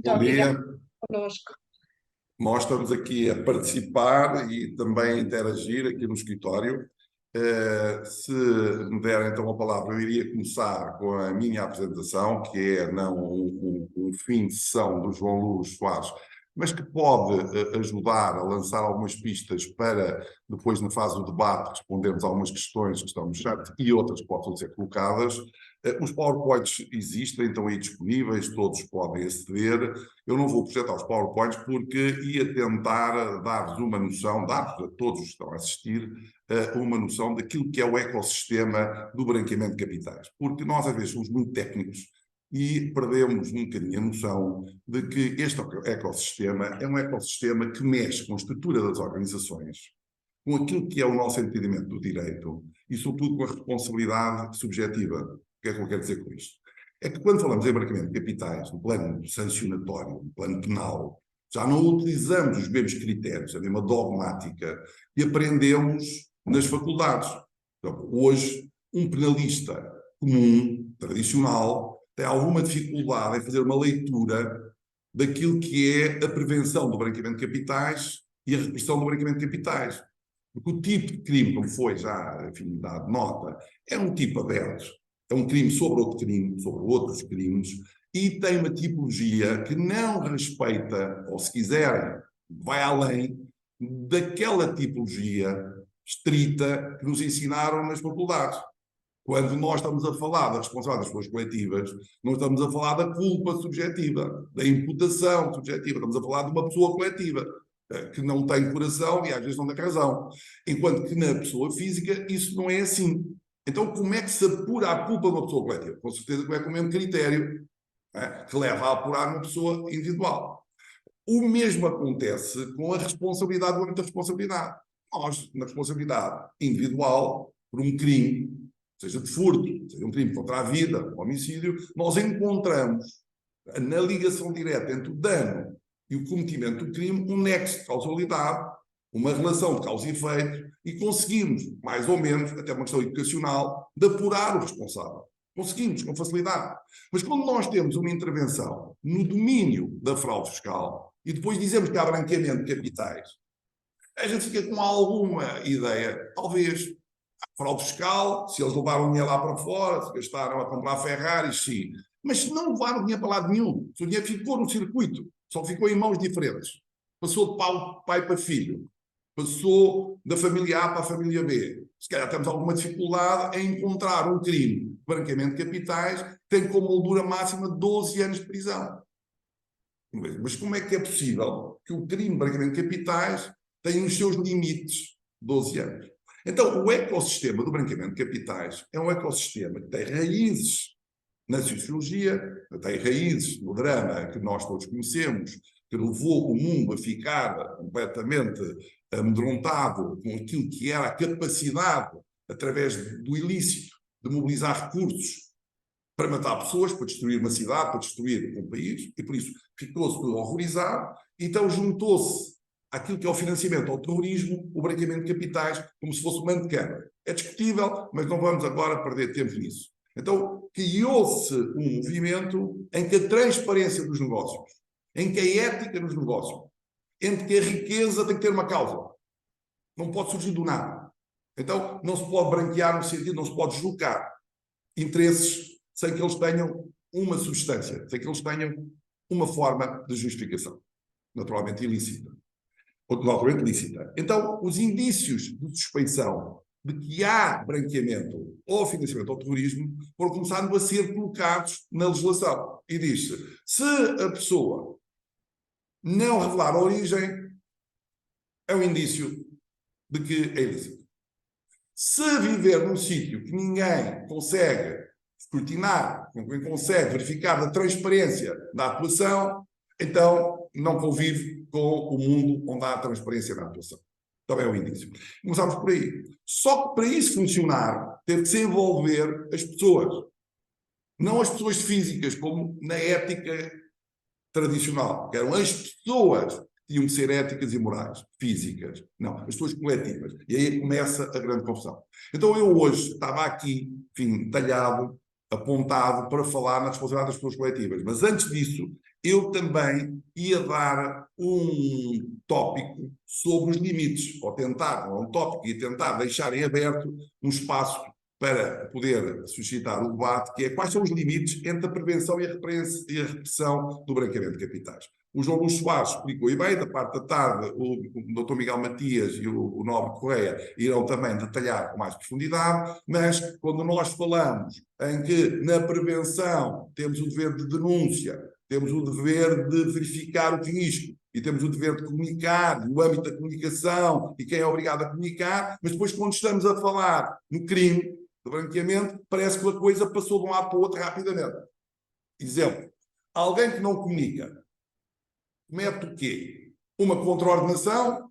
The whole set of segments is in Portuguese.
Muito Bom obrigada dia, conosco. nós estamos aqui a participar e também a interagir aqui no escritório. Se me der então a palavra, eu iria começar com a minha apresentação, que é não um fim de sessão do João Luís Soares, mas que pode ajudar a lançar algumas pistas para depois, na fase do debate, respondermos algumas questões que estão no chat e outras que possam ser colocadas. Os PowerPoints existem, estão aí disponíveis, todos podem aceder. Eu não vou projetar os PowerPoints porque ia tentar dar-vos uma noção, dar-vos a todos que estão a assistir, uma noção daquilo que é o ecossistema do branqueamento de capitais. Porque nós, às vezes, somos muito técnicos e perdemos um bocadinho a noção de que este ecossistema é um ecossistema que mexe com a estrutura das organizações, com aquilo que é o nosso entendimento do direito e, sobretudo, com a responsabilidade subjetiva. O que é que eu quero dizer com isto? É que quando falamos em branqueamento de capitais, no plano sancionatório, no plano penal, já não utilizamos os mesmos critérios, a mesma dogmática que aprendemos nas faculdades. Então, hoje, um penalista comum, tradicional, tem alguma dificuldade em fazer uma leitura daquilo que é a prevenção do branqueamento de capitais e a repressão do branqueamento de capitais. Porque o tipo de crime, como foi já, enfim, dado nota, é um tipo aberto. É um crime sobre outro crime, sobre outros crimes, e tem uma tipologia que não respeita, ou se quiserem, vai além daquela tipologia estrita que nos ensinaram nas faculdades. Quando nós estamos a falar da responsabilidade das pessoas coletivas, não estamos a falar da culpa subjetiva, da imputação subjetiva, estamos a falar de uma pessoa coletiva que não tem coração e às vezes não tem razão. Enquanto que na pessoa física isso não é assim. Então como é que se apura a culpa de uma pessoa coletiva? Com certeza que é com o mesmo critério que leva a apurar uma pessoa individual. O mesmo acontece com a responsabilidade do âmbito da responsabilidade. Nós, na responsabilidade individual, por um crime, seja de furto, seja um crime contra a vida, um homicídio, nós encontramos na ligação direta entre o dano e o cometimento do crime um nexo de causalidade, uma relação de causa e efeito, e conseguimos, mais ou menos, até uma questão educacional, de apurar o responsável. Conseguimos, com facilidade. Mas quando nós temos uma intervenção no domínio da fraude fiscal e depois dizemos que há branqueamento de capitais, a gente fica com alguma ideia, talvez, fraude fiscal, se eles levaram o dinheiro lá para fora, se gastaram a comprar Ferraris, sim. Mas se não levaram o dinheiro para lado nenhum, se o dinheiro ficou no circuito, só ficou em mãos diferentes, passou de pai para filho, passou da família A para a família B, se calhar temos alguma dificuldade em encontrar um crime de branqueamento de capitais que tem como moldura máxima 12 anos de prisão. Mas como é que é possível que o crime de branqueamento de capitais tenha os seus limites 12 anos? Então, o ecossistema do branqueamento de capitais é um ecossistema que tem raízes na sociologia, tem raízes no drama que nós todos conhecemos, que levou o mundo a ficar completamente amedrontado com aquilo que era a capacidade, através do ilícito, de mobilizar recursos para matar pessoas, para destruir uma cidade, para destruir um país, e por isso ficou-se horrorizado, então juntou-se àquilo que é o financiamento ao terrorismo, o branqueamento de capitais, como se fosse uma antecâmara. É discutível, mas não vamos agora perder tempo nisso. Então, criou-se um movimento em que a transparência dos negócios, em que a ética nos negócios, em que a riqueza tem que ter uma causa. Não pode surgir do nada. Então, não se pode branquear no sentido, não se pode julgar interesses sem que eles tenham uma substância, sem que eles tenham uma forma de justificação, naturalmente ilícita. Ou naturalmente lícita. Então, os indícios de suspeição de que há branqueamento ou financiamento ao terrorismo foram começando a ser colocados na legislação. E diz-se, se a pessoa não revelar a origem, é um indício de que é ilícito. Se viver num sítio que ninguém consegue escrutinar, ninguém consegue verificar a transparência da atuação, então não convive com o mundo onde há transparência na atuação. Também é um indício. Começámos por aí. Só que para isso funcionar, teve que se envolver as pessoas. Não as pessoas físicas, como na ética tradicional, que eram as pessoas que tinham de ser éticas e morais, físicas. Não, as pessoas coletivas. E aí começa a grande confusão. Então eu hoje estava aqui, enfim, talhado, apontado para falar na responsabilidade das pessoas coletivas. Mas antes disso, eu também ia dar um tópico sobre os limites, ou tentar, não é um tópico, ia tentar deixar em aberto um espaço para poder suscitar o debate, que é quais são os limites entre a prevenção e a repressão do branqueamento de capitais. O João Luís Soares explicou e bem, da parte da tarde, o Dr. Miguel Matias e o Nobre Correia irão também detalhar com mais profundidade, mas quando nós falamos em que na prevenção temos o dever de denúncia, temos o dever de verificar o risco e temos o dever de comunicar, no âmbito da comunicação e quem é obrigado a comunicar, mas depois quando estamos a falar no crime, do branqueamento, parece que a coisa passou de um lado para o outro rapidamente. Exemplo, alguém que não comunica, comete o quê? Uma contraordenação?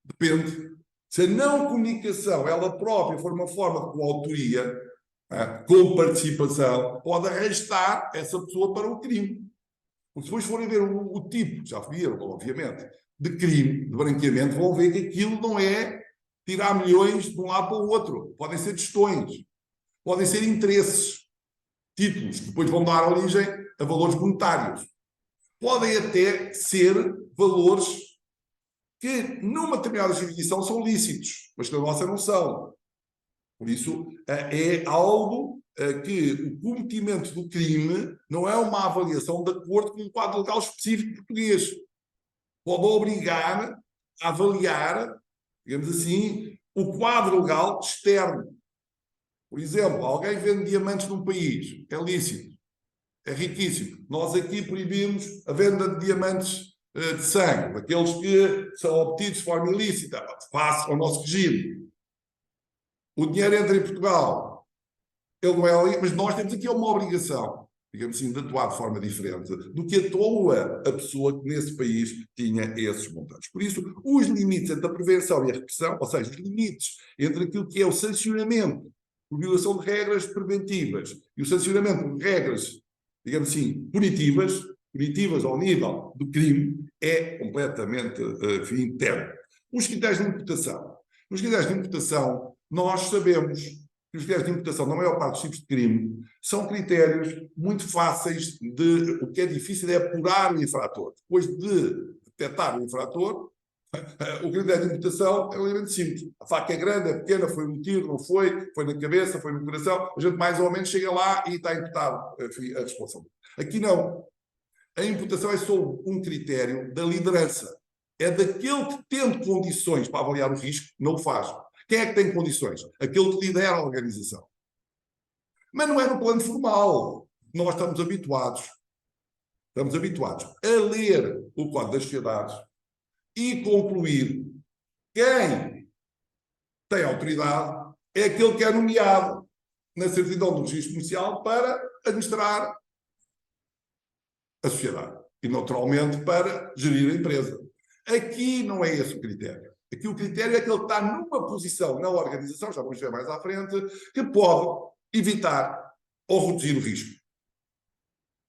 Depende. Se a não comunicação, ela própria, for uma forma de coautoria, com participação, pode arrastar essa pessoa para o crime. Porque depois forem ver o tipo, já viram, obviamente, de crime, de branqueamento, vão ver que aquilo não é tirar milhões de um lado para o outro. Podem ser gestões, podem ser interesses, títulos, que depois vão dar origem a valores monetários. Podem até ser valores que, numa determinada jurisdição, são lícitos, mas que na nossa não são. Por isso, é algo que o cometimento do crime não é uma avaliação de acordo com um quadro legal específico português. Pode obrigar a avaliar, digamos assim, o quadro legal externo. Por exemplo, alguém vende diamantes num país, é lícito, é riquíssimo. Nós aqui proibimos a venda de diamantes de sangue, daqueles que são obtidos de forma ilícita, face ao nosso regime. O dinheiro entra em Portugal, ele não é ali, mas nós temos aqui uma obrigação, digamos assim, de atuar de forma diferente do que atua a pessoa que nesse país tinha esses montantes. Por isso, os limites entre a prevenção e a repressão, ou seja, os limites entre aquilo que é o sancionamento por violação de regras preventivas e o sancionamento por regras, digamos assim, punitivas ao nível do crime, é completamente interno. Os critérios de imputação. Nos critérios de imputação, nós sabemos que os critérios de imputação, na maior parte dos tipos de crime, são critérios muito fáceis de... O que é difícil é apurar o infrator. Depois de detectar o infrator, o critério de imputação é relativamente simples. A faca é grande, é pequena, foi um tiro, não foi, foi na cabeça, foi no coração, a gente mais ou menos chega lá e está imputado a responsabilidade. Aqui não. A imputação é só um critério da liderança. É daquele que, tendo condições para avaliar o risco, não o faz. Quem é que tem condições? Aquele que lidera a organização. Mas não é no plano formal. Nós estamos habituados a ler o Código das Sociedades e concluir quem tem autoridade é aquele que é nomeado na certidão do registro comercial para administrar a sociedade e, naturalmente, para gerir a empresa. Aqui não é esse o critério. Aqui o critério é que ele está numa posição na organização, já vamos ver mais à frente, que pode evitar ou reduzir o risco.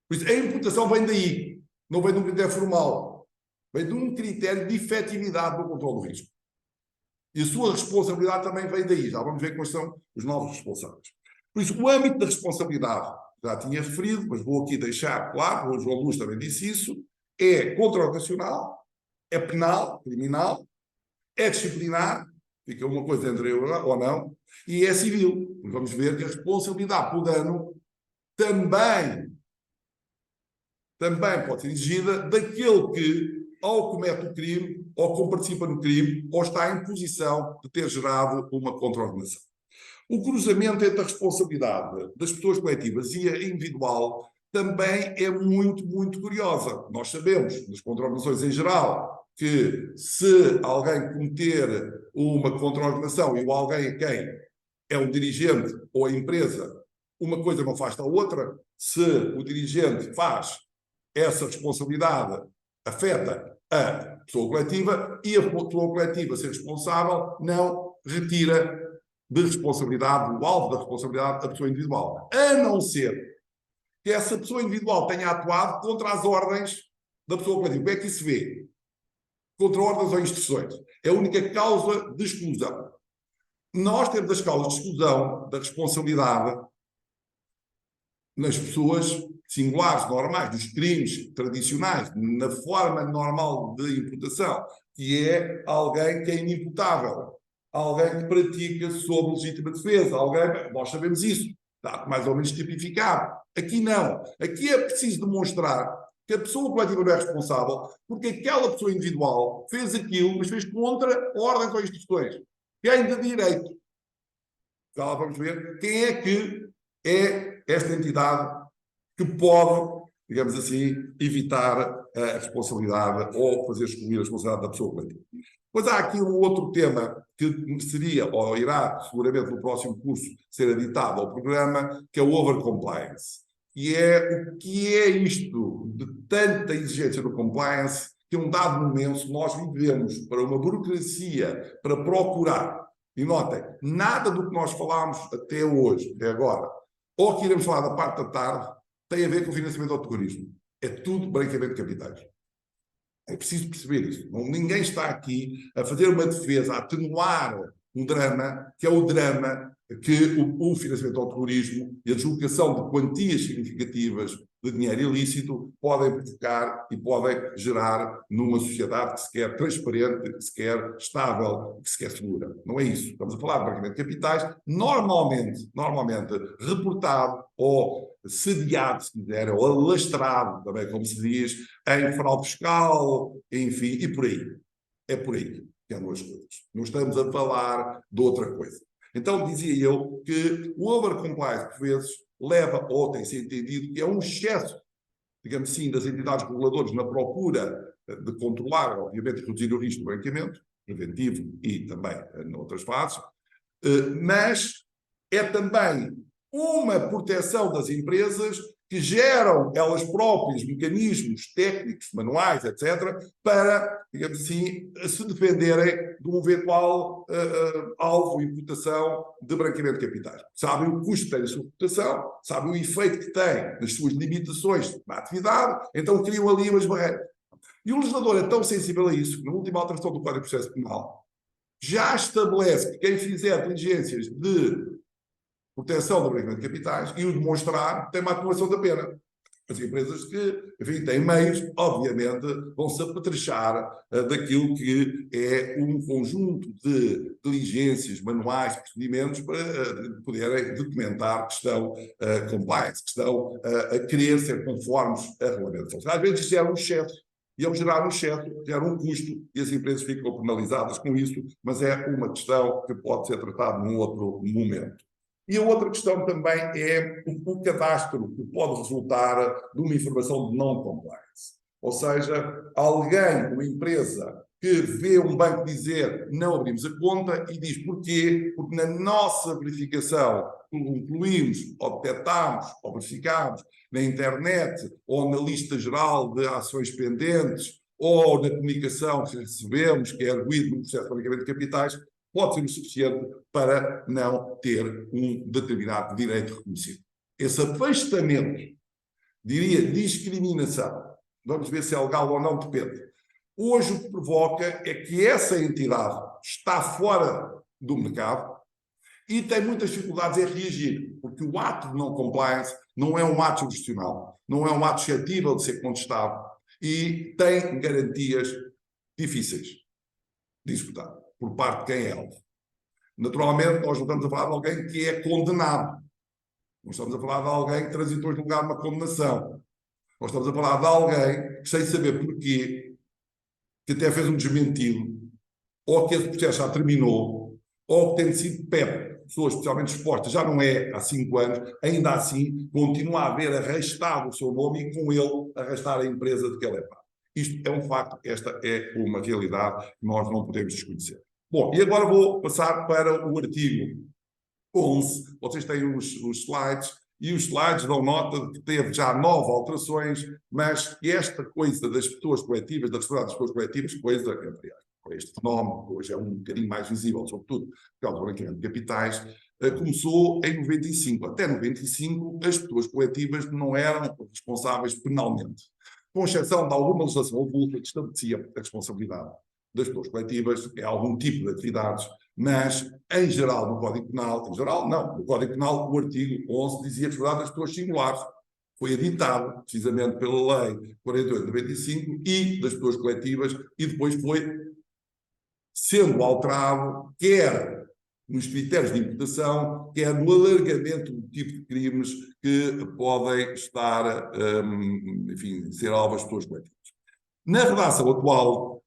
Por isso, a imputação vem daí, não vem de um critério formal, vem de um critério de efetividade do controle do risco. E a sua responsabilidade também vem daí. Já vamos ver quais são os novos responsáveis. Por isso, o âmbito da responsabilidade, já tinha referido, mas vou aqui deixar claro, o João Luís também disse isso, é contraorganizacional, é penal, criminal, é disciplinar, fica uma coisa entre eu ou não, e é civil. Vamos ver que a responsabilidade por dano também pode ser exigida daquele que, ou comete o crime, ou comparticipa no crime, ou está em posição de ter gerado uma contraordenação. O cruzamento entre a responsabilidade das pessoas coletivas e a individual também é muito, muito curiosa. Nós sabemos, nas contraordenações em geral, que se alguém cometer uma contraordenação e o alguém a quem é o dirigente ou a empresa, uma coisa não faz da outra, se o dirigente faz essa responsabilidade, afeta a pessoa coletiva e a pessoa coletiva ser responsável não retira de responsabilidade, o alvo da responsabilidade da pessoa individual. A não ser que essa pessoa individual tenha atuado contra as ordens da pessoa coletiva. Como é que isso se vê? Contra ordens ou instruções. É a única causa de exclusão. Nós temos as causas de exclusão da responsabilidade nas pessoas singulares, normais, dos crimes tradicionais, na forma normal de imputação, que é alguém que é inimputável, alguém que pratica sob legítima defesa, alguém, nós sabemos isso, está mais ou menos tipificado. Aqui não. Aqui é preciso demonstrar que a pessoa coletiva não é responsável porque aquela pessoa individual fez aquilo, mas fez contra ordens ou instruções. Quem de direito? Já vamos ver quem é que é esta entidade que pode, digamos assim, evitar a responsabilidade ou fazer excluir a responsabilidade da pessoa coletiva. Pois há aqui um outro tema que seria, ou irá seguramente no próximo curso ser aditado ao programa, que é o overcompliance. E é o que é isto de tanta exigência do compliance que, em um dado momento, nós vivemos para uma burocracia, para procurar. E notem, nada do que nós falámos até hoje, até agora, ou que iremos falar da parte da tarde, tem a ver com o financiamento ao terrorismo. É tudo branqueamento de capitais. É preciso perceber isso. Ninguém está aqui a fazer uma defesa, a atenuar um drama, que é o drama que o financiamento ao terrorismo e a deslocação de quantias significativas de dinheiro ilícito podem provocar e podem gerar numa sociedade que se quer transparente, que se quer estável, que se quer segura. Não é isso. Estamos a falar de branqueamento de capitais, normalmente reportado ou sediado, se quiser, ou alastrado, também como se diz, em fraude fiscal, enfim, e por aí. É por aí que andam as coisas. Não estamos a falar de outra coisa. Então, dizia eu que o overcompliance, por vezes, leva, ou tem-se entendido, que é um excesso, digamos assim, das entidades reguladoras na procura de controlar, obviamente, reduzir o risco do branqueamento, preventivo e também noutras fases, mas é também uma proteção das empresas que geram elas próprias mecanismos técnicos, manuais, etc., para, digamos assim, se defenderem de um eventual alvo, imputação de branqueamento de capitais. Sabem o custo que tem a sua reputação, sabem o efeito que tem nas suas limitações na atividade, então criam ali umas barreiras. E o legislador é tão sensível a isso que, na última alteração do Código de Processo Penal, já estabelece que quem fizer diligências de proteção do branqueamento de capitais e o demonstrar tem uma atenuação da pena. As empresas que, enfim, têm meios, obviamente, vão-se apetrechar daquilo que é um conjunto de diligências, manuais, procedimentos para poderem documentar que estão compliance, que estão a querer ser conformes a regulamentos. Às vezes isso gera um excesso. E ao gerar um excesso, gera um custo e as empresas ficam penalizadas com isso, mas é uma questão que pode ser tratada num outro momento. E a outra questão também é o cadastro que pode resultar de uma informação de non-compliance. Ou seja, alguém, uma empresa, que vê um banco dizer não abrimos a conta e diz porquê? Porque na nossa verificação incluímos, ou detectámos, ou verificámos na internet, ou na lista geral de ações pendentes, ou na comunicação que recebemos, que é arguído no processo de branqueamento de capitais, pode ser o suficiente para não ter um determinado direito reconhecido. Esse afastamento, diria, discriminação, vamos ver se é legal ou não, depende. Hoje o que provoca é que essa entidade está fora do mercado e tem muitas dificuldades em reagir, porque o ato de não compliance não é um ato jurisdicional, não é um ato suscetível de ser contestado e tem garantias difíceis de executar por parte de quem é alvo. Naturalmente, nós não estamos a falar de alguém que é condenado. Não estamos a falar de alguém que transitou em lugar de uma condenação. Nós estamos a falar de alguém que, sem saber porquê, que até fez um desmentido, ou que esse processo já terminou, ou que tem sido pessoas especialmente expostas, já não é há 5 anos, ainda assim continua a haver arrastado o seu nome e com ele arrastar a empresa de que ele é parte. Isto é um facto, esta é uma realidade que nós não podemos desconhecer. Bom, e agora vou passar para o artigo 11. Vocês têm os slides, e os slides dão nota de que teve já 9 alterações, mas esta coisa das pessoas coletivas, da responsabilidade das pessoas coletivas, coisa, aliás, este fenómeno, que hoje é um bocadinho mais visível, sobretudo por causa do branqueamento de capitais, começou em 95. Até 95, as pessoas coletivas não eram responsáveis penalmente, com exceção de alguma legislação avulsa que estabelecia a responsabilidade das pessoas coletivas é algum tipo de atividades, mas, em geral, no Código Penal, em geral, não, no Código Penal, o artigo 11 dizia a responsabilidade das pessoas singulares. Foi editado, precisamente pela Lei 48/95 e das pessoas coletivas, e depois foi sendo alterado, quer nos critérios de imputação, quer no alargamento do tipo de crimes que podem estar, enfim, ser alvo das pessoas coletivas. Na redação atual,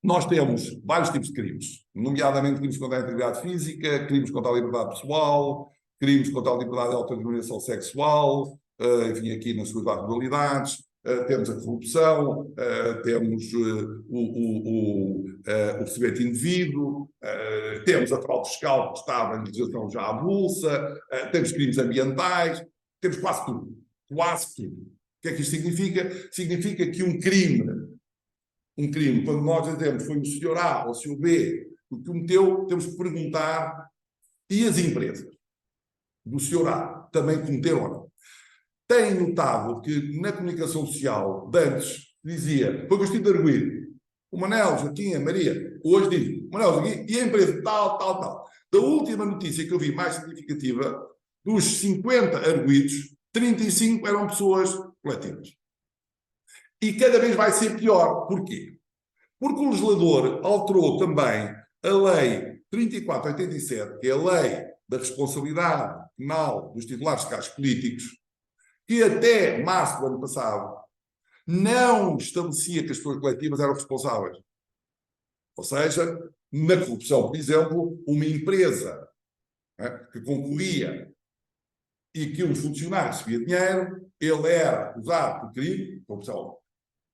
nós temos vários tipos de crimes, nomeadamente crimes contra a integridade física, crimes contra a liberdade pessoal, crimes contra a liberdade de autodeterminação sexual, enfim, aqui nas suas várias modalidades. Temos a corrupção, temos o recebimento indevido, temos a fraude fiscal que estava em legislação já avulsa, temos crimes ambientais, temos quase tudo. Quase tudo. O que é que isto significa? Significa que um crime, quando nós dizemos foi o senhor A ou o senhor B que cometeu, temos que perguntar, e as empresas do senhor A também cometeram ou não? Tem notado que na comunicação social, de antes, dizia, foi constituído de arguido, o Manel, Joaquim, a Maria, hoje diz, o Manel, Joaquim, e a empresa tal, tal, tal. Da última notícia que eu vi mais significativa, dos 50 arguidos, 35 eram pessoas coletivas. E cada vez vai ser pior. Porquê? Porque o legislador alterou também a Lei 34/87, que é a Lei da Responsabilidade Penal dos Titulares de Cargos Políticos, que até março do ano passado não estabelecia que as pessoas coletivas eram responsáveis. Ou seja, na corrupção, por exemplo, uma empresa que concorria e que um funcionário recebia dinheiro, ele era acusado por crime, corrupção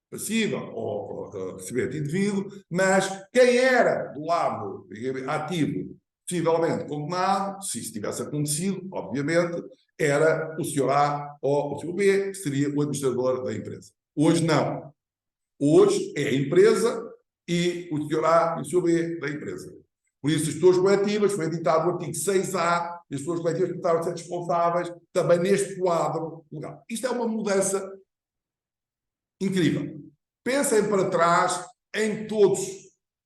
passiva ou recebimento indevido, mas quem era do lado ativo, possivelmente condenado, se isso tivesse acontecido, obviamente, era o senhor A ou o senhor B, que seria o administrador da empresa. Hoje não. Hoje é a empresa e o senhor A e o senhor B da empresa. Por isso, as pessoas coletivas, foi editado o artigo 6A, e as pessoas coletivas passaram a ser responsáveis também neste quadro legal. Isto é uma mudança incrível. Pensem para trás em todos,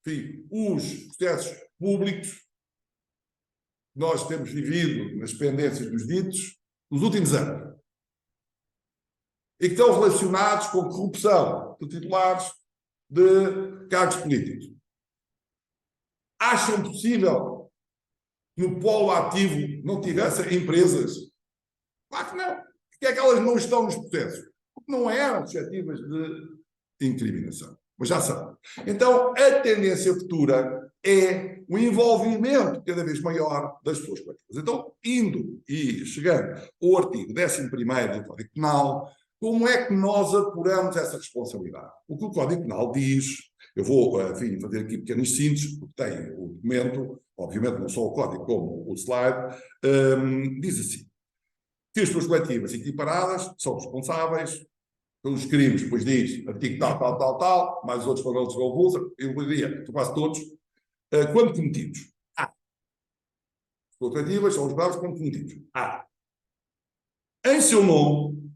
enfim, os processos públicos que nós temos vivido nas pendências dos ditos nos últimos anos e que estão relacionados com corrupção de titulares de cargos políticos. Acham possível que no polo ativo não tivesse empresas? Claro que não. Porque é que elas não estão nos processos? Porque não eram suscetíveis de incriminação. Mas já são. Então, a tendência futura é o envolvimento cada vez maior das pessoas coletivas. Então, indo e chegando ao artigo 11º do Código Penal, como é que nós apuramos essa responsabilidade? O que o Código Penal diz, eu vou, enfim, fazer aqui pequenos sínteses, porque tem o documento, obviamente não só o código como o slide, diz assim, que as pessoas coletivas equiparadas são responsáveis pelos crimes, depois diz, artigo tal, tal, tal, tal, mais os outros para outros avulsa, eu diria, quase todos, quando cometidos. A. As pessoas coletivas são responsáveis quando cometidos. A. Em seu nome,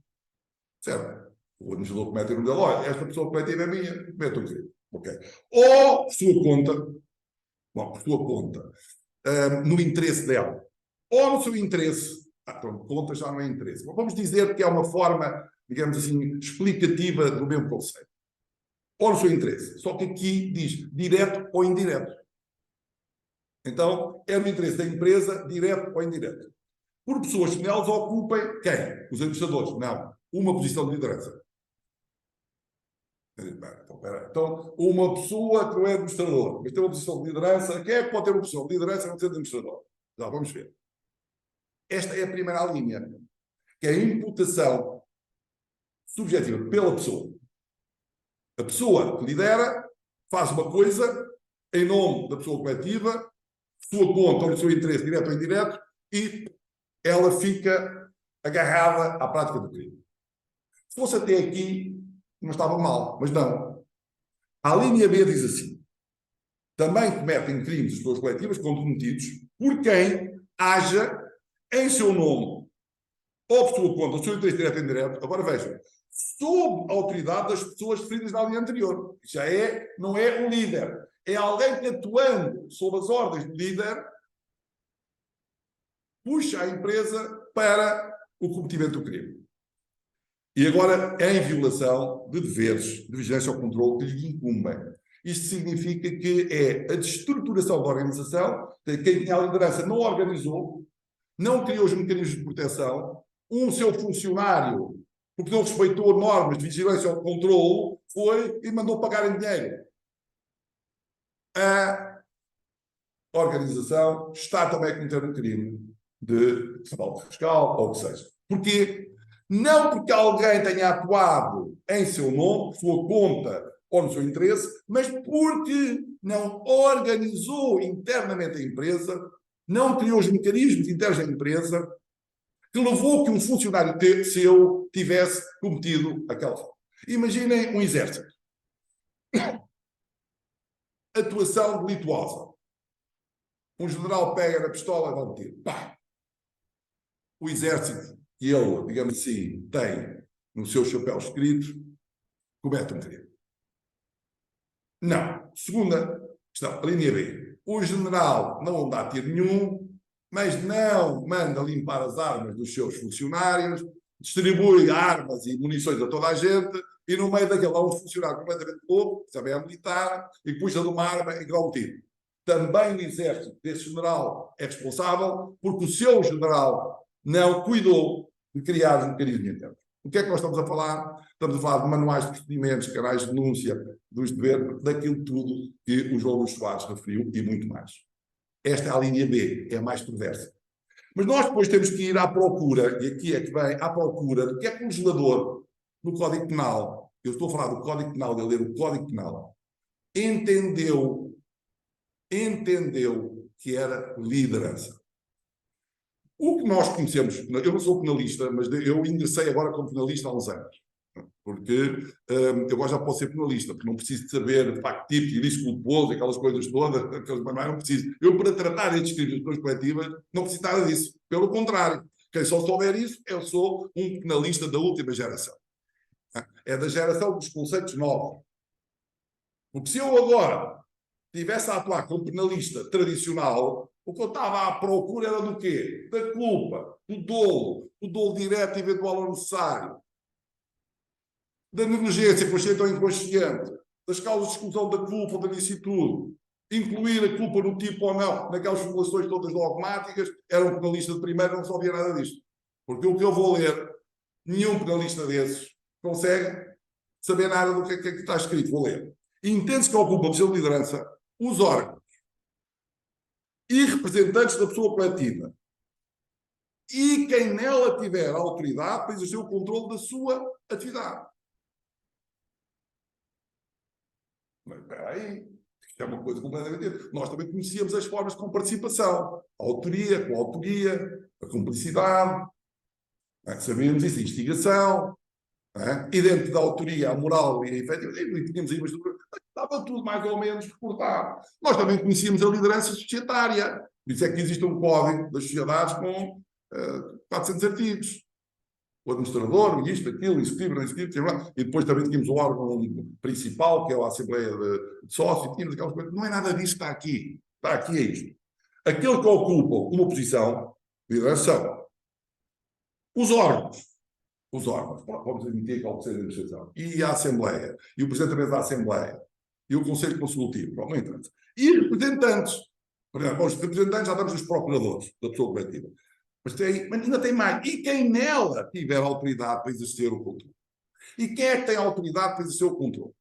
certo? O administrador comete o nome dele, olha, esta pessoa coletiva é minha, comete um crime. Ok. Ou por sua conta, bom, por sua conta, no interesse dela. Ou no seu interesse, pronto, conta já não é interesse. Mas vamos dizer que é uma forma, digamos assim, explicativa do mesmo conceito. Ou no seu interesse. Só que aqui diz direto ou indireto. Então, é no interesse da empresa, direto ou indireto. Por pessoas que nelas ocupem, quem? Os administradores? Não. Uma posição de liderança. Então, uma pessoa que não é administrador, mas tem uma posição de liderança, quem é que pode ter uma posição de liderança e não ser administrador? Já vamos ver. Esta é a primeira linha, que é a imputação subjetiva pela pessoa. A pessoa que lidera faz uma coisa em nome da pessoa coletiva, sua conta ou no seu interesse direto ou indireto, e ela fica agarrada à prática do crime. Se fosse até aqui, não estava mal, mas não. A linha B diz assim, também cometem crimes as pessoas coletivas quando cometidos por quem haja em seu nome ou por sua conta, o seu interesse direto ou indireto. Agora vejam, sob a autoridade das pessoas referidas na linha anterior. Não é o líder. É alguém que, atuando sob as ordens do líder, puxa a empresa para o cometimento do crime. E agora, em violação de deveres de vigilância ao controle que lhe incumbem. Isto significa que é a destruturação da organização, quem tinha a liderança não organizou, não criou os mecanismos de proteção, seu funcionário, porque não respeitou normas de vigilância ao controle, foi e mandou pagar em dinheiro. A organização está também a cometer um crime de fraude fiscal ou o que seja. Porquê? Não porque alguém tenha atuado em seu nome, sua conta ou no seu interesse, mas porque não organizou internamente a empresa, não criou os mecanismos internos da empresa que levou que um funcionário seu tivesse cometido aquela falta. Imaginem um exército. Atuação delituosa. Um general pega na pistola e dá um tiro. Pá! O exército que ele, digamos assim, tem no seu chapéu escrito, comete um crime. Não. Segunda questão, a linha B. O general não dá tiro nenhum, mas não manda limpar as armas dos seus funcionários, distribui armas e munições a toda a gente, e no meio daquele há um funcionário completamente louco, também é militar, e puxa de uma arma e dá um tiro. Também o exército desse general é responsável, porque o seu general não cuidou de criar os mecanismos internos. O que é que nós estamos a falar? Estamos a falar de manuais de procedimentos, canais de denúncia dos deveres, daquilo tudo que o João Luís Soares referiu e muito mais. Esta é a linha B, é a mais perversa. Mas nós depois temos que ir à procura, e aqui é que vem à procura, do que é que o legislador no Código Penal, eu estou a falar do Código Penal, de ler o Código Penal, entendeu que era liderança. O que nós conhecemos, eu não sou penalista, mas eu ingressei agora como penalista há uns anos, porque eu agora já posso ser penalista, porque não preciso de saber facto típico, ilícito culposo, aquelas coisas todas, aqueles manuais, não preciso. Eu, para tratar estes crimes de coletivas, não preciso nada disso. Pelo contrário, quem só souber isso, eu sou um penalista da última geração. É da geração dos conceitos novos. Porque se eu agora estivesse a atuar como penalista tradicional, o que eu estava à procura era do quê? Da culpa, do dolo direto, eventual ou necessário, da negligência consciente ou inconsciente, das causas de exclusão da culpa, da licitude, incluir a culpa no tipo ou não, naquelas formulações todas dogmáticas, era um penalista de primeira, não sabia nada disto. Porque o que eu vou ler, nenhum penalista desses consegue saber nada do que é que está escrito. Vou ler. Entende-se que ocupa de liderança os órgãos e representantes da pessoa coletiva e quem nela tiver autoridade para exercer o controle da sua atividade. Mas espera aí, isto é uma coisa completamente... Nós também conhecíamos as formas com participação, a autoria, com a autoria, a cumplicidade, sabíamos isso, a instigação, e dentro da autoria, a moral e a efetividade, e tínhamos aí uma estrutura, estava tudo mais ou menos reportado. Nós também conhecíamos a liderança societária, por isso é que existe um código das sociedades com 400 artigos. O administrador, isto, aquilo, executivo, não executivo, e depois também tínhamos o órgão principal, que é a Assembleia de Sócios, e tínhamos aquelas coisas. Não é nada disso que está aqui. Está aqui é isto. Aquele que ocupa uma posição, liderança, os órgãos, vamos admitir que é o Conselho de Administração, e a Assembleia, e o Presidente também da Assembleia, e o Conselho Consultivo, não interessa. E representantes. Por exemplo, os representantes já estamos os procuradores da pessoa coletiva. Mas ainda tem mais. E quem nela tiver autoridade para exercer o controle? E quem é que tem autoridade para exercer o controle?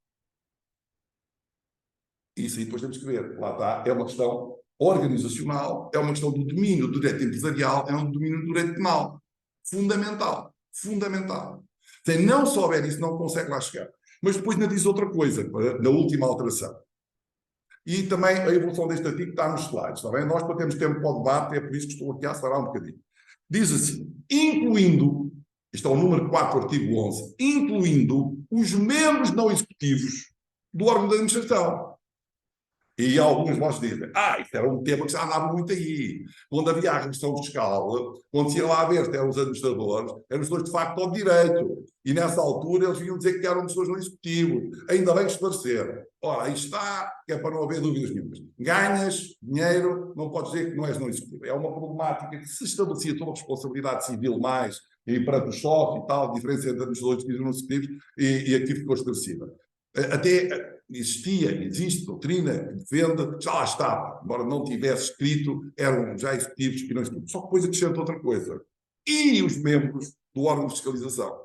Isso aí depois temos que ver. Lá está. É uma questão organizacional, é uma questão do domínio do direito empresarial, é um domínio do direito penal. Fundamental. Fundamental. Se não souber isso, não consegue lá chegar. Mas depois ainda diz outra coisa, na última alteração. E também a evolução deste artigo está nos slides, está bem? Nós, para termos tempo para o debate, é por isso que estou aqui a acelerar um bocadinho. Diz assim, incluindo, isto é o número 4 do artigo 11, incluindo os membros não executivos do órgão de administração. E alguns de vós dizem, isso era um tema que já andava muito aí. Quando havia a redução fiscal, quando se ia lá ver até os administradores, eram pessoas de facto ao direito. E nessa altura eles vinham dizer que eram pessoas no executivo. Ainda bem esclarecer. Ora, aí está, que é para não haver dúvidas nenhumas. Ganhas dinheiro, não podes dizer que não és no executivo. É uma problemática que se estabelecia toda a responsabilidade civil mais, e para o choque e tal, a diferença entre administradores e executivos, e aqui ficou estabelecida. Até existe doutrina que defende, já lá estava, embora não tivesse escrito, eram já executivos e não executivos. Só que depois acrescenta outra coisa. E os membros do órgão de fiscalização.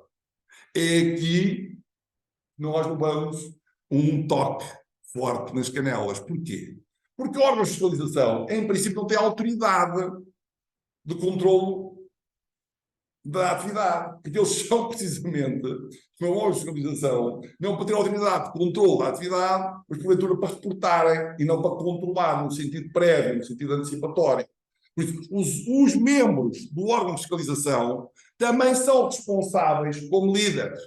É aqui nós levamos um toque forte nas canelas. Porquê? Porque o órgão de fiscalização, em princípio, não tem autoridade de controlo da atividade, porque eles são precisamente, com a fiscalização, não para ter autoridade de controle da atividade, mas porventura para reportarem e não para controlar no sentido prévio, no sentido antecipatório. Por isso, os membros do órgão de fiscalização também são responsáveis como líderes.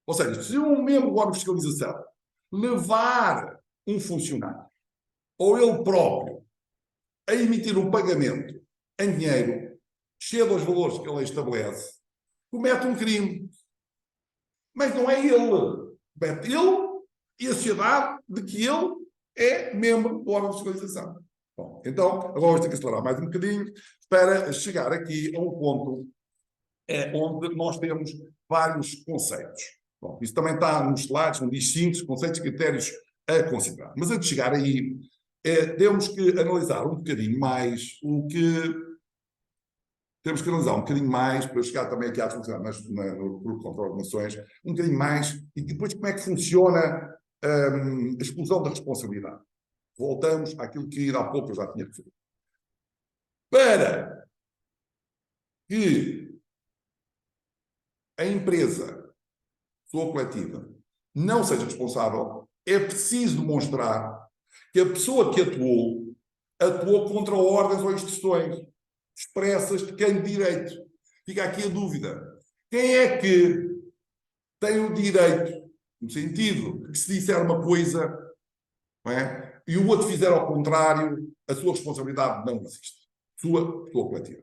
Ou seja, se um membro do órgão de fiscalização levar um funcionário ou ele próprio a emitir um pagamento em dinheiro cedo aos valores que a lei estabelece, comete um crime. Mas não é ele. Comete ele e a sociedade de que ele é membro do órgão de fiscalização. Bom, então, agora vamos ter que acelerar mais um bocadinho para chegar aqui a um ponto onde nós temos vários conceitos. Bom, isso também está nos slides, onde diz 5 conceitos e critérios a considerar. Mas antes de chegar aí, temos que analisar um bocadinho mais o que temos que analisar um bocadinho mais, para chegar também aqui à função no grupo contra ordenações, um bocadinho mais, e depois como é que funciona a exclusão da responsabilidade. Voltamos àquilo que há pouco eu já tinha referido. Para que a empresa, pessoa coletiva, não seja responsável, é preciso demonstrar que a pessoa que atuou contra ordens ou instruções expressas de quem de direito. Fica aqui a dúvida. Quem é que tem o direito, no sentido que se disser uma coisa, não é? E o outro fizer ao contrário, a sua responsabilidade não existe. Sua coletiva.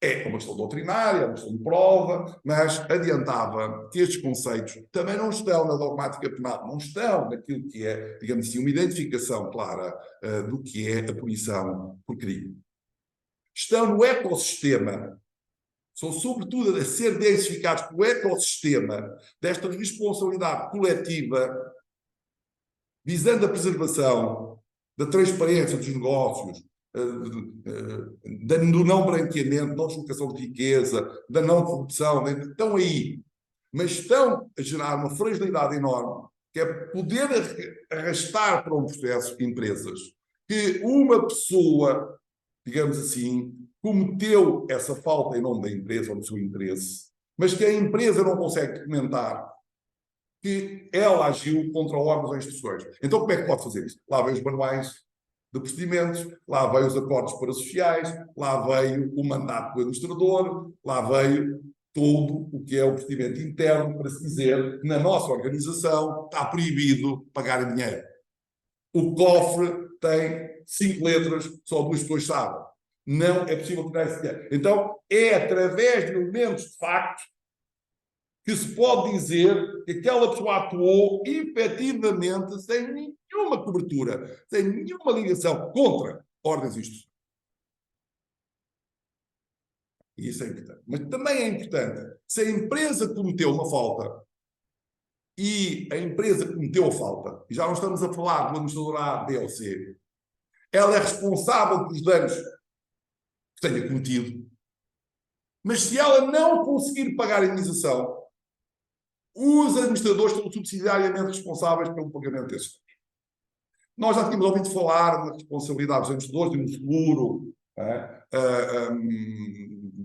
É uma questão doutrinária, é uma questão de prova, mas adiantava que estes conceitos também não estão na dogmática penal, não estão naquilo que é, digamos assim, uma identificação clara do que é a punição por crime. Estão no ecossistema, são sobretudo a ser densificados pelo ecossistema desta responsabilidade coletiva, visando a preservação da transparência dos negócios, do não branqueamento, não deslocação de riqueza, da não corrupção, estão aí, mas estão a gerar uma fragilidade enorme, que é poder arrastar para um processo empresas que uma pessoa, digamos assim, cometeu essa falta em nome da empresa ou do seu interesse, mas que a empresa não consegue documentar que ela agiu contra órgãos ou instituições. Então como é que pode fazer isso? Lá vem os manuais de procedimentos, lá veio os acordos parasociais, lá veio o mandato do administrador, lá veio todo o que é o procedimento interno para se dizer que na nossa organização está proibido pagar em dinheiro. O cofre tem 5 letras, só 2 pessoas sabem. Não é possível tirar esse dinheiro. Então, é através de elementos de facto que se pode dizer que aquela pessoa atuou efetivamente sem nenhuma cobertura, sem nenhuma ligação contra ordens e instituições. E isso é importante. Mas também é importante, se a empresa cometeu uma falta e a empresa cometeu a falta, e já não estamos a falar do administrador A, B ou C, ela é responsável pelos danos que tenha cometido. Mas se ela não conseguir pagar a indenização, os administradores estão subsidiariamente responsáveis pelo pagamento desses danos. Nós já tínhamos ouvido falar na responsabilidade dos administradores de um seguro,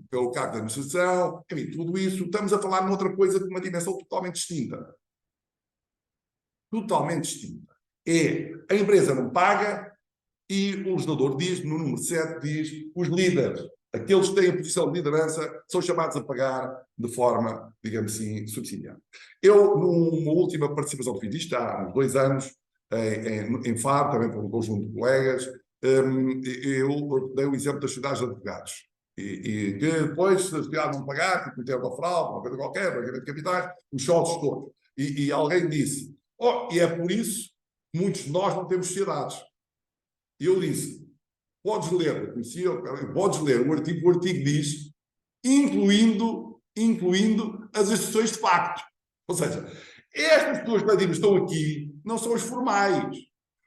pelo cargo de administração, enfim, tudo isso. Estamos a falar noutra coisa de uma dimensão totalmente distinta. Totalmente distinta. É, a empresa não paga e o legislador diz, no número 7, diz, os líderes, aqueles que têm a posição de liderança, são chamados a pagar de forma, digamos assim, subsidiária. Eu, numa última participação que fiz isto, há uns 2 anos, em Faro, também por um conjunto de colegas. Eu dei o exemplo das sociedades de advogados. E que depois, se a sociedade não pagar, tipo meter uma fraude, uma coisa qualquer, pagamento de capitais, os soldos todos. E alguém disse, e é por isso que muitos de nós não temos sociedades. E eu disse, podes ler, podes ler o artigo diz, incluindo as exceções de facto. Ou seja, estas pessoas que estão aqui não são as formais,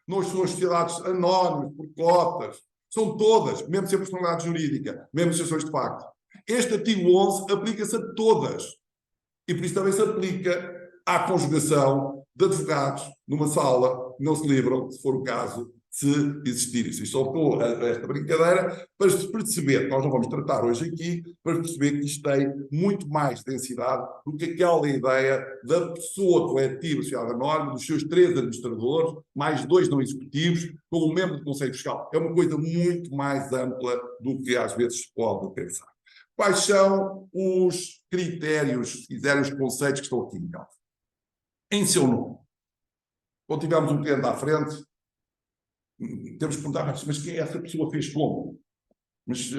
não são as sociedades anónimas, por cotas, são todas, mesmo sem personalidade jurídica, mesmo exceções de facto. Este artigo 11 aplica-se a todas. E por isso também se aplica à conjugação de advogados numa sala, não se livram, se for o caso, se existir isso. E só estou esta brincadeira para se perceber, que nós não vamos tratar hoje aqui, para perceber que isto tem muito mais densidade do que aquela ideia da pessoa coletiva, sociedade anónima, dos seus 3 administradores, mais 2 não executivos, com um membro do Conselho Fiscal. É uma coisa muito mais ampla do que às vezes se pode pensar. Quais são os critérios, se quiserem, os conceitos que estão aqui em causa? Em seu nome. Quando tivermos um cliente à frente, temos que perguntar, mas quem essa pessoa fez como? Mas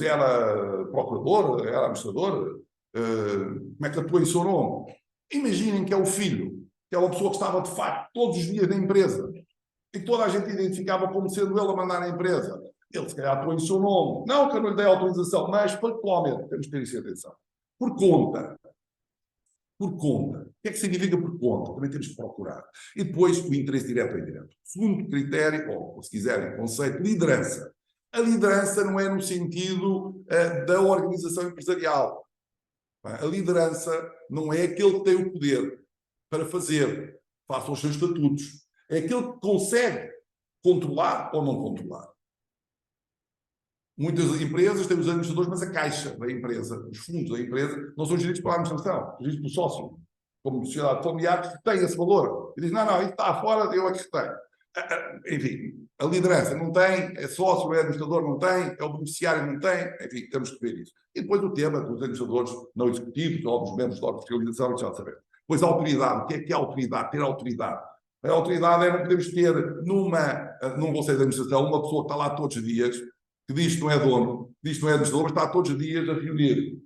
era procurador? Era administrador? Como é que atua em seu nome? Imaginem que é o filho, que é uma pessoa que estava, de facto, todos os dias na empresa e que toda a gente identificava como sendo ele a mandar na empresa. Ele, se calhar, atua em seu nome. Não que eu não lhe dei autorização, mas, factualmente, temos que ter isso em atenção. Por conta. Por conta. O que é que significa por conta? Também temos que procurar. E depois o interesse direto ou indireto. Segundo critério, ou se quiserem, conceito, liderança. A liderança não é no sentido da organização empresarial. A liderança não é aquele que tem o poder para fazer face aos seus estatutos. É aquele que consegue controlar ou não controlar. Muitas empresas têm os administradores, mas a caixa da empresa, os fundos da empresa, não são geridos pela administração, geridos pelo sócio, como sociedade familiar, que tem esse valor. E diz, não, isso está fora, eu é que tenho. Enfim, a liderança não tem, é sócio, é administrador, não tem, é o beneficiário, não tem, enfim, temos que ver isso. E depois o tema dos administradores não executivos, ou dos membros da fiscalização, já sabemos. Depois a autoridade, o que é a autoridade? Ter autoridade. A autoridade é não podemos ter num conselho de administração uma pessoa que está lá todos os dias, que diz que não é dono, diz que não é administrador, mas está todos os dias a reunir.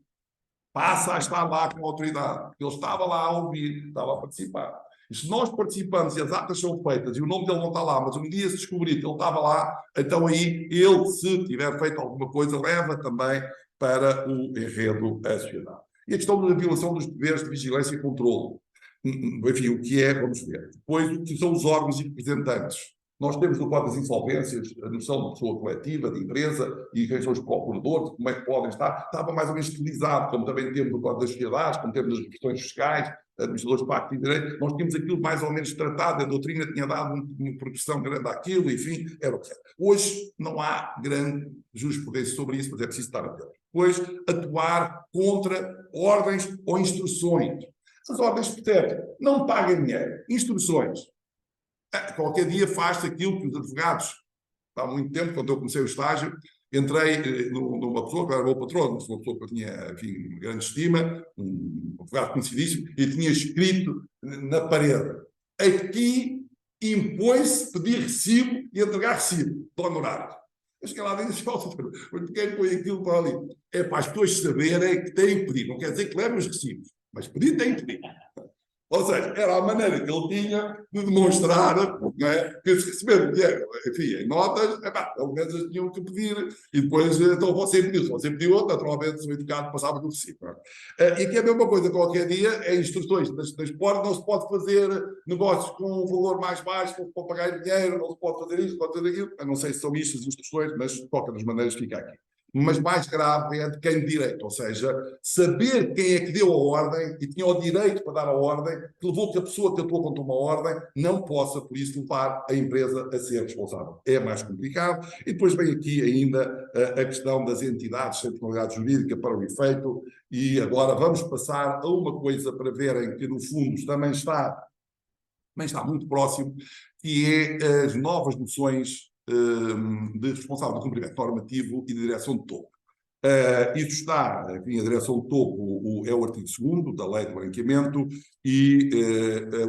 Passa a estar lá com a autoridade. Ele estava lá a ouvir, estava a participar. E se nós participamos e as atas são feitas e o nome dele não está lá, mas um dia se descobrir que ele estava lá, então aí ele, se tiver feito alguma coisa, leva também para o enredo da sociedade. E a questão da violação dos deveres de vigilância e controle. Enfim, o que é, vamos ver. Depois, o que são os órgãos e representantes. Nós temos no Código das Insolvências a noção de pessoa coletiva, de empresa, e quem são os procuradores, como é que podem estar. Estava mais ou menos estilizado, como também temos no Código das Sociedades, como temos nas questões fiscais, administradores de pacto de direito. Nós tínhamos aquilo mais ou menos tratado, a doutrina tinha dado uma proteção grande àquilo, enfim, era o que era. Hoje não há grande jurisprudência sobre isso, mas é preciso estar atento. Depois, atuar contra ordens ou instruções. As ordens, percebe, não paguem dinheiro. Instruções. Qualquer dia faz-se aquilo que os advogados, há muito tempo, quando eu comecei o estágio, entrei numa pessoa que era meu patrão, uma pessoa que eu tinha, enfim, grande estima, um advogado conhecidíssimo, e tinha escrito na parede: aqui impõe-se pedir recibo e entregar recibo de honorários. Eu cheguei lá dentro e disse: quem põe aquilo para ali? É para as pessoas saberem que têm que pedir. Não quer dizer que levem os recibos, mas pedir têm que pedir. Ou seja, era a maneira que ele tinha de demonstrar, não é, que se receberam dinheiro, enfim, em notas, pelo menos eles tinham que pedir, e depois, então você pediu, se você pediu outro, naturalmente, o educado passava do recibo. E aqui é a mesma coisa, qualquer dia, é instruções das portas, não se pode fazer negócios com um valor mais baixo, não se pode pagar dinheiro, não se pode fazer isto, não se pode fazer aquilo. Eu não sei se são isto as instruções, mas de qualquer das maneiras fica aqui. Mas mais grave é de quem de direito, ou seja, saber quem é que deu a ordem e tinha o direito para dar a ordem, que levou que a pessoa que atuou contra uma ordem não possa, por isso, levar a empresa a ser responsável. É mais complicado. E depois vem aqui ainda a questão das entidades sem personalidade jurídica para o efeito, e agora vamos passar a uma coisa para verem que, no fundo, também está muito próximo, que é as novas noções de responsável do cumprimento normativo e de direção de topo. Isso está, enfim, a direção de topo é o artigo 2º da Lei do Branqueamento e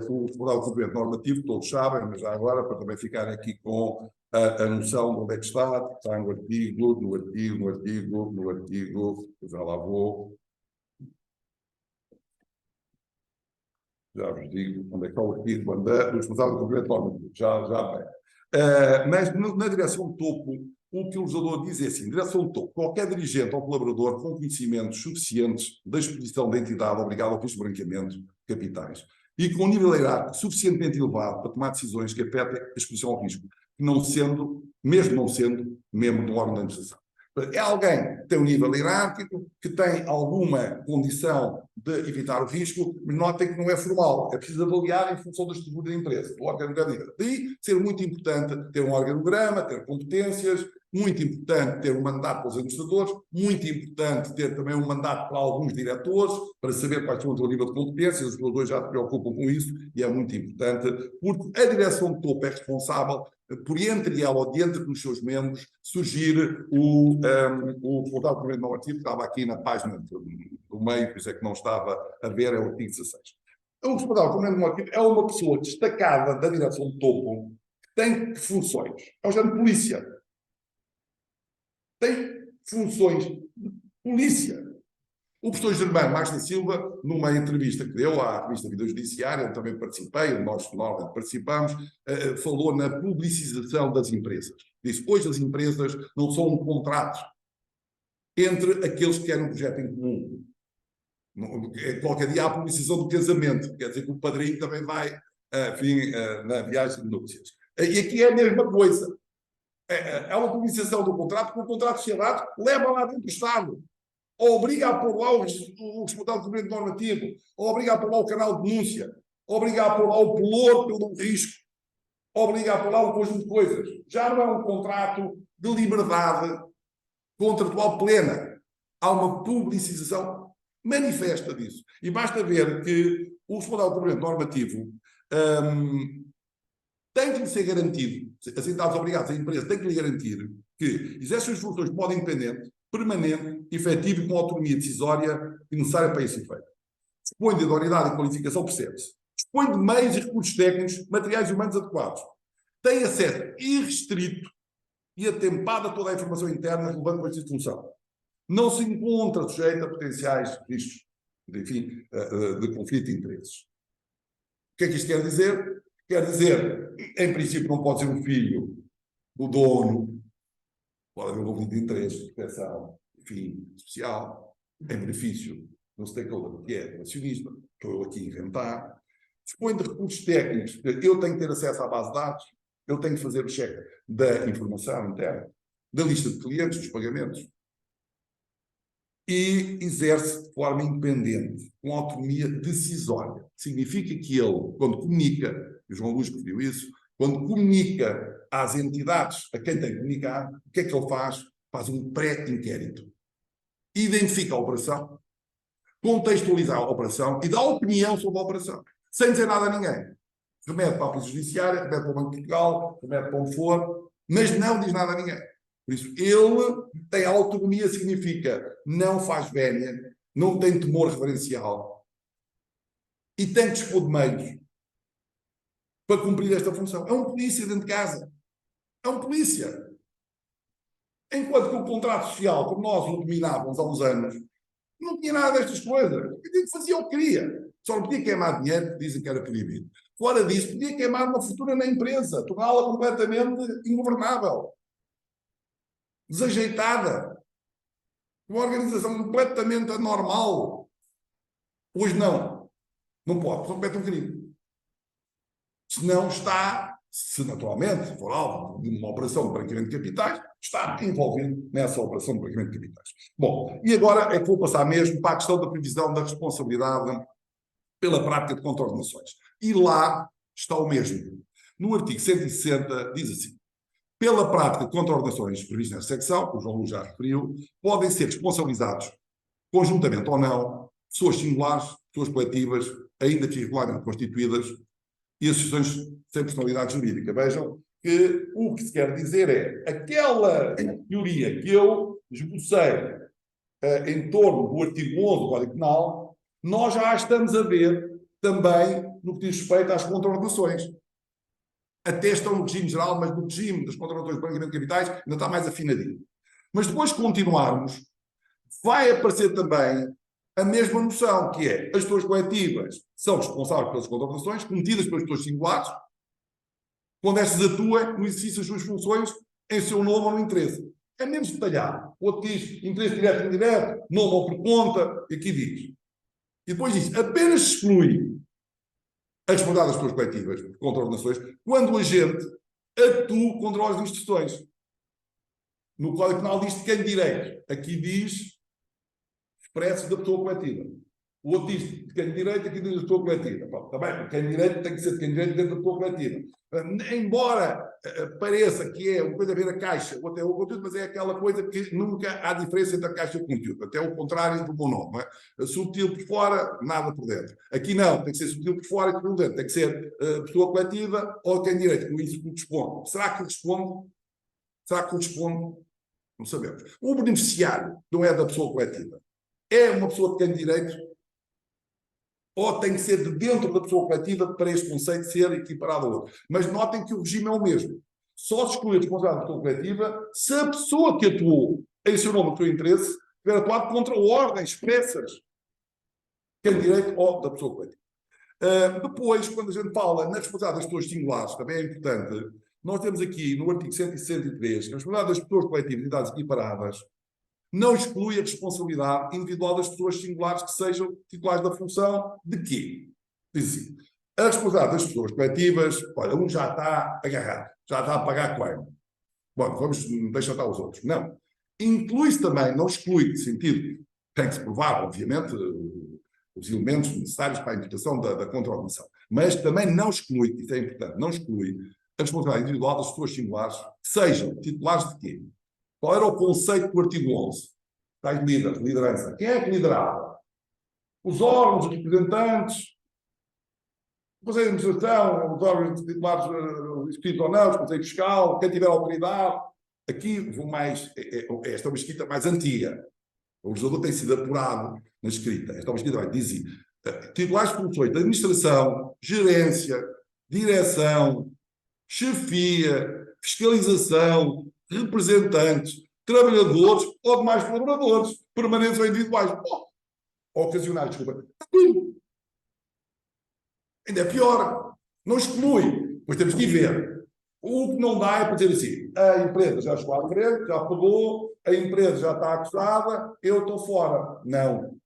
o Tribunal de Cumprimento Normativo, todos sabem, mas já agora, para também ficarem aqui com a noção de onde é que está no artigo, já lá vou, já vos digo onde é que está o artigo do responsável de cumprimento normativo, já bem. Mas na direção de topo, o que o legislador diz é assim: direção de topo, qualquer dirigente ou colaborador com conhecimentos suficientes da exposição da entidade obrigada ao risco de branqueamento de capitais e com um nível hierárquico suficientemente elevado para tomar decisões que afetem a exposição ao risco, mesmo não sendo membro de um órgão de administração. É alguém que tem um nível hierárquico, que tem alguma condição de evitar o risco, mas notem que não é formal. É preciso avaliar em função da estrutura da empresa, do organograma. Daí ser muito importante ter um organograma, ter competências, muito importante ter um mandato para os administradores, muito importante ter também um mandato para alguns diretores, para saber quais são o seu nível de competências. Os reguladores já se preocupam com isso e é muito importante, porque a direção de topo é responsável por entre ela ou de entre os seus membros surgir o portal de cumprimento normativo, que estava aqui na página do meio, por isso é que não estava a ver, é o artigo 16. O portal de cumprimento normativo é uma pessoa destacada da direção de topo que tem funções. É o género de polícia. Tem funções de polícia. O professor Germano Marques da Silva, numa entrevista que deu à revista Vida Judiciária, eu também participei, nós normalmente participamos, falou na publicização das empresas. Disse: hoje as empresas não são um contrato entre aqueles que querem um projeto em comum. Qualquer dia há a publicização do casamento, quer dizer que o padrinho também vai, enfim, na viagem de núpcias. E aqui é a mesma coisa. É uma publicização do contrato, porque o contrato de sociedade leva lá dentro do Estado. Ou obriga a pôr lá o responsável de cumprimento normativo, ou obriga a pôr lá o canal de denúncia, ou obriga a pôr lá o pelouro pelo risco, ou obriga a pôr lá um conjunto de coisas. Já não é um contrato de liberdade contratual plena. Há uma publicização manifesta disso. E basta ver que o responsável de cumprimento normativo tem que lhe ser garantido, as entidades obrigadas, a empresa tem que lhe garantir que exerce as funções de modo independente, permanente, efetivo e com autonomia decisória e necessária para esse efeito. Dispõe de idoneidade e qualificação, percebe-se. Dispõe de meios e recursos técnicos, materiais e humanos adequados. Tem acesso irrestrito e atempado a toda a informação interna relevante para esta função. Não se encontra sujeito a potenciais riscos, enfim, de conflito de interesses. O que é que isto quer dizer? Quer dizer, em princípio, não pode ser um filho do dono, pode haver um conflito de interesses, de proteção, enfim, especial, em benefício de um stakeholder que é o acionista, estou eu aqui a inventar. Dispõe de recursos técnicos, eu tenho que ter acesso à base de dados, eu tenho que fazer o cheque da informação interna, da lista de clientes, dos pagamentos, e exerce de forma independente, com autonomia decisória. Significa que ele, quando comunica, o João Luís pediu isso, quando comunica às entidades a quem tem que comunicar, o que é que ele faz? Faz um pré-inquérito. Identifica a operação, contextualiza a operação e dá opinião sobre a operação, sem dizer nada a ninguém. Remete para a Polícia Judiciária, remete para o Banco de Portugal, remete para onde for, mas não diz nada a ninguém. Por isso, ele tem autonomia, significa não faz vénia, não tem temor referencial e tem que dispor de meios para cumprir esta função. É um polícia dentro de casa. É um polícia. Enquanto que o contrato social, como nós o dominávamos há uns anos, não tinha nada destas coisas. Ele fazia o que queria. Só não podia queimar dinheiro, que dizem que era proibido. Fora disso, podia queimar uma fortuna na empresa, torná-la completamente ingovernável, desajeitada, uma organização completamente anormal. Hoje não. Não pode, porque comete um crime. Se não está, se naturalmente for alvo de uma operação de branqueamento de capitais, está envolvido nessa operação de branqueamento de capitais. Bom, e agora é que vou passar mesmo para a questão da previsão da responsabilidade pela prática de contraordenações. E lá está o mesmo. No artigo 160 diz assim: pela prática de contraordenações previstas nesta secção, o João Luís já referiu, podem ser responsabilizados, conjuntamente ou não, pessoas singulares, pessoas coletivas, ainda que irregularmente constituídas, e associações sem personalidade jurídica. Vejam que o que se quer dizer é aquela teoria que eu esbocei em torno do artigo 11 do Código Penal, nós já estamos a ver também no que diz respeito às contraordenações. Até estão no regime geral, mas no regime das contraordenações de branqueamento de capitais ainda está mais afinadinho. Mas depois que continuarmos, vai aparecer também a mesma noção, que é as pessoas coletivas são responsáveis pelas contraordenações cometidas pelas pessoas singulares, quando estas atuam no exercício das suas funções em seu nome ou no interesse. É menos detalhado. O outro diz interesse direto e indireto, nome ou por conta, e aqui diz. E depois diz, apenas exclui a responsabilidade das pessoas coletivas por contraordenações quando o agente atua contra as instituições. No Código Penal diz de quem direito. Aqui diz expresso da pessoa coletiva. O outro diz de quem direito, aqui diz da pessoa coletiva. Pronto, também, quem direito tem que ser de quem direito dentro da pessoa coletiva. Embora pareça que é uma coisa a ver a caixa, ou até o conteúdo, mas é aquela coisa que nunca há diferença entre a caixa e o conteúdo. Até o contrário do bom nome. Não é? Subtil por fora, nada por dentro. Aqui não, tem que ser subtil por fora e por dentro. Tem que ser pessoa coletiva ou quem direito, com isso corresponde. Será que corresponde? Será que corresponde? Não sabemos. O beneficiário não é da pessoa coletiva. É uma pessoa que tem direito ou tem que ser de dentro da pessoa coletiva para este conceito ser equiparado ao outro. Mas notem que o regime é o mesmo. Só se exclui a responsabilidade da pessoa coletiva se a pessoa que atuou em seu nome, no seu interesse, tiver atuado contra ordens expressas que tem direito ou da pessoa coletiva. Depois, quando a gente fala na responsabilidade das pessoas singulares, também é importante, nós temos aqui no artigo 163 que a responsabilidade das pessoas coletivas e entidades equiparadas não exclui a responsabilidade individual das pessoas singulares que sejam titulares da função de quê? Diz assim, a responsabilidade das pessoas coletivas, olha, um já está agarrado, já está a pagar quanto? Bom, vamos deixar estar os outros. Não. Inclui-se também, não exclui, sentido, tem que se provar, obviamente, os elementos necessários para a imputação da contraordenação. Mas também não exclui, isso é importante, não exclui a responsabilidade individual das pessoas singulares que sejam titulares de quê? Qual era o conceito do artigo 11? Tais líderes, liderança. Quem é que liderava? Os órgãos, os representantes, o Conselho de Administração, os órgãos titulares inscritos ou não, o Conselho Fiscal, quem tiver autoridade. Aqui vou mais. Esta é uma escrita mais antiga. O legislador tem sido apurado na escrita. Esta é uma escrita vai dizer titulares de funções de administração, gerência, direção, chefia, fiscalização, representantes, trabalhadores ou demais colaboradores, permanentes ou individuais. Ou ocasionais, desculpa. Ainda é pior. Não exclui. Pois temos que ir ver. O que não dá é para dizer assim, a empresa já chegou à frente, já pagou, a empresa já está acusada, eu estou fora. Não.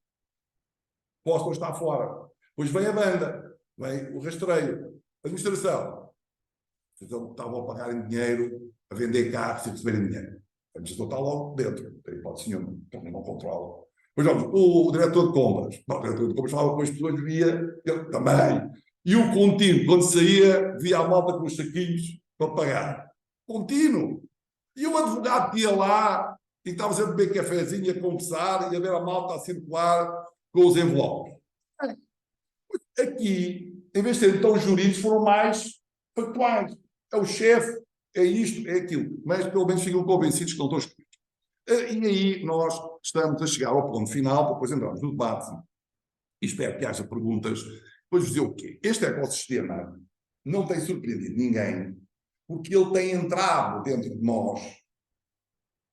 Posso não estar fora. Pois vem a banda, vem o rastreio, a administração. Então, estavam a pagar em dinheiro, a vender carros sem receberem dinheiro. A administração está logo dentro. Tem hipótese nenhuma. Também não controla. Pois vamos, o diretor de compras. Não, o diretor de compras falava com as pessoas, via, ele também. E o contínuo, quando saía, via a malta com os saquinhos para pagar. Contínuo. E o advogado ia lá e estava sempre a beber cafezinho, a conversar e a ver a malta a circular com os envelopes. Aqui, em vez de serem tão jurídicos, foram mais factuais. É o chefe, é isto, é aquilo. Mas pelo menos ficam convencidos que não estão escritos. E aí nós estamos a chegar ao ponto final, para depois entrarmos no debate, e espero que haja perguntas. Depois dizer o quê? Este ecossistema não tem surpreendido ninguém, porque ele tem entrado dentro de nós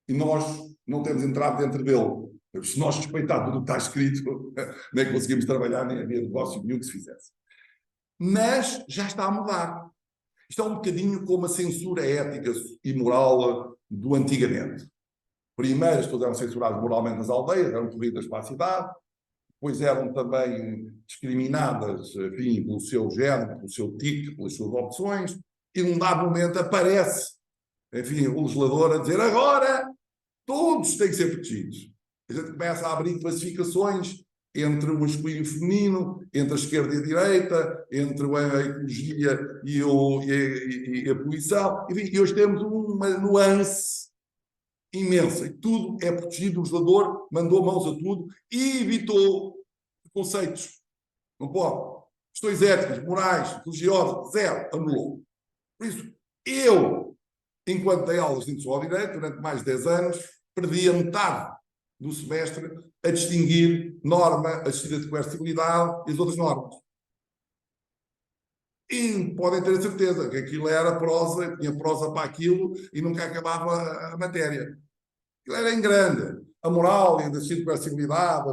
e nós não temos entrado dentro dele. Se nós respeitarmos tudo o que está escrito, nem conseguimos trabalhar, nem havia negócio nenhum que se fizesse. Mas já está a mudar. Isto é um bocadinho como a censura ética e moral do antigamente. Primeiro, as pessoas eram censuradas moralmente nas aldeias, eram corridas para a cidade, depois eram também discriminadas, enfim, pelo seu género, pelo seu tique, pelas suas opções, e num dado momento aparece, enfim, o legislador a dizer agora todos têm que ser protegidos. A gente começa a abrir classificações entre o masculino e o feminino, entre a esquerda e a direita, entre a ecologia e a poluição. Enfim, e hoje temos uma nuance imensa. E tudo é protegido. O legislador mandou mãos a tudo e evitou conceitos. Não pode. Questões éticas, morais, religiosas, zero. Anulou. Por isso, eu, enquanto dei aulas de introdução ao direito, durante mais de 10 anos, perdi a metade do semestre a distinguir norma assistida de coercibilidade e as outras normas. E podem ter a certeza que aquilo era prosa, tinha prosa para aquilo e nunca acabava a matéria. Aquilo era em grande. A moral e a coercibilidade,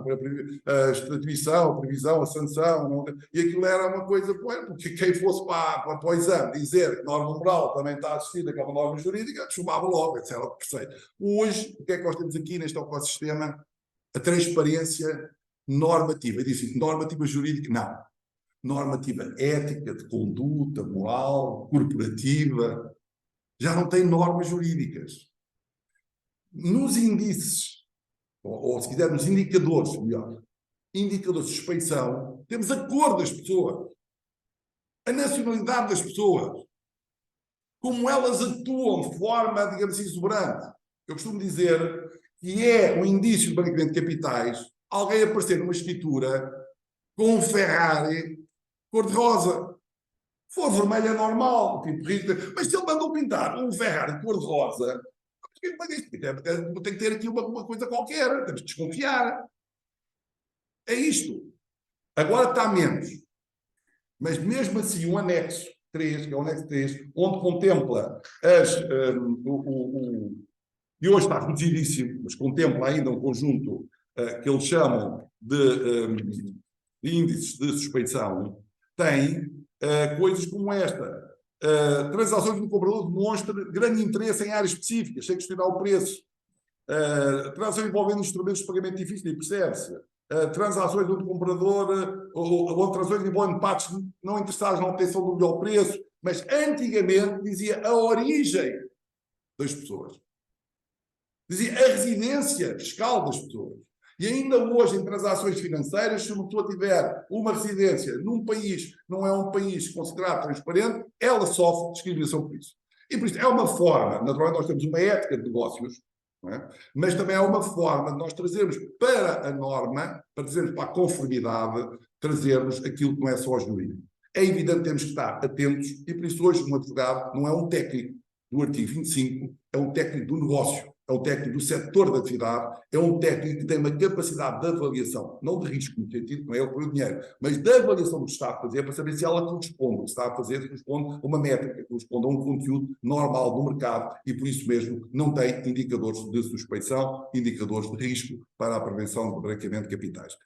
a extradição, a previsão, a sanção, não, e aquilo era uma coisa, porque quem fosse para o exame dizer que a norma moral também está assistida com a norma jurídica, chumbava logo, etc. Hoje, o que é que nós temos aqui neste ecossistema? A transparência normativa. Eu disse normativa jurídica, não. Normativa ética, de conduta, moral, corporativa. Já não tem normas jurídicas. Nos índices, ou se quiser, nos indicadores, melhor, indicadores de suspeição, temos a cor das pessoas, a nacionalidade das pessoas, como elas atuam de forma, digamos, exuberante. Eu costumo dizer que é um indício de branqueamento de capitais alguém aparecer numa escritura com um Ferrari cor-de-rosa. Se for vermelho é normal, tipo, mas se ele mandou pintar um Ferrari cor-de-rosa, tem que ter aqui uma coisa qualquer, temos que desconfiar. É isto. Agora está menos. Mas mesmo assim, o anexo 3, que é o anexo 3, onde contempla e hoje está reduzidíssimo, mas contempla ainda um conjunto que eles chamam de índices de suspeição, tem coisas como esta. Transações do comprador demonstram grande interesse em áreas específicas, sem questionar o preço. Transações envolvendo instrumentos de pagamento difíceis, percebe-se. Transações onde o comprador, ou transações envolvendo partes não interessadas na obtenção do melhor preço, mas antigamente dizia a origem das pessoas. Dizia a residência fiscal das pessoas. E ainda hoje, em transações financeiras, se uma pessoa tiver uma residência num país que não é um país considerado transparente, ela sofre discriminação por isso. E por isso é uma forma, naturalmente nós temos uma ética de negócios, não é? Mas também é uma forma de nós trazermos para a norma, para trazermos para a conformidade, trazermos aquilo que não é só o jurídico. É evidente que temos que estar atentos e por isso hoje um advogado não é um técnico do artigo 25, é um técnico do negócio. É um técnico do setor da atividade, é um técnico que tem uma capacidade de avaliação, não de risco, no sentido, não é ele por o dinheiro, mas de avaliação do que está a fazer, para saber se ela corresponde, o que está a fazer corresponde a uma métrica, corresponde a um conteúdo normal do mercado e, por isso mesmo, não tem indicadores de suspeição, indicadores de risco para a prevenção do branqueamento de capitais.